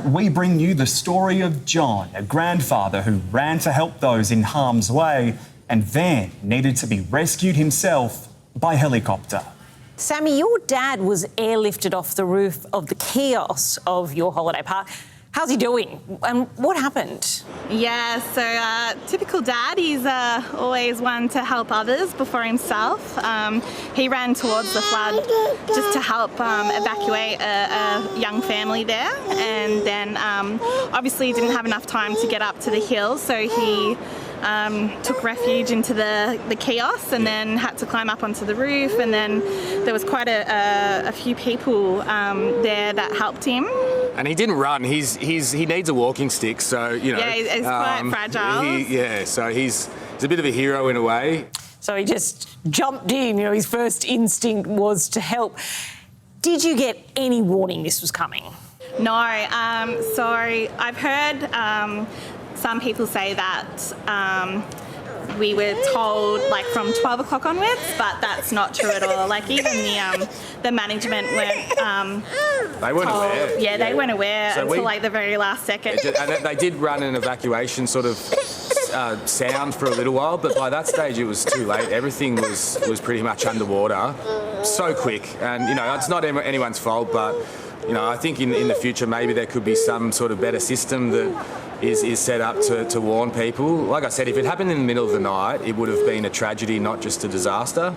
tonight we bring you the story of John, a grandfather who ran to help those in harm's way and then needed to be rescued himself by helicopter. Sammy, your dad was airlifted off the roof of the kiosk of your holiday park. How's he doing? And what happened? Yeah, so typical dad, he's always one to help others before himself. He ran towards the flood just to help evacuate a young family there, and then obviously didn't have enough time to get up to the hill, so he took refuge into the kiosk and then had to climb up onto the roof, and then there was quite a few people there that helped him. And he didn't run. He needs a walking stick, so you know. Yeah, he's quite fragile. So he's a bit of a hero in a way. So he just jumped in. You know, his first instinct was to help. Did you get any warning this was coming? No. So I've heard some people say that we were told like from 12 o'clock onwards, but that's not true at all. Like even the management weren't They weren't told. aware. Yeah, they weren't aware until like the very last second. And they did run an evacuation sort of sound for a little while, but by that stage it was too late. Everything was pretty much underwater, so quick. And you know, it's not anyone's fault, but you know, I think in the future maybe there could be some sort of better system that is set up to warn people. Like I said, if it happened in the middle of the night, it would have been a tragedy, not just a disaster.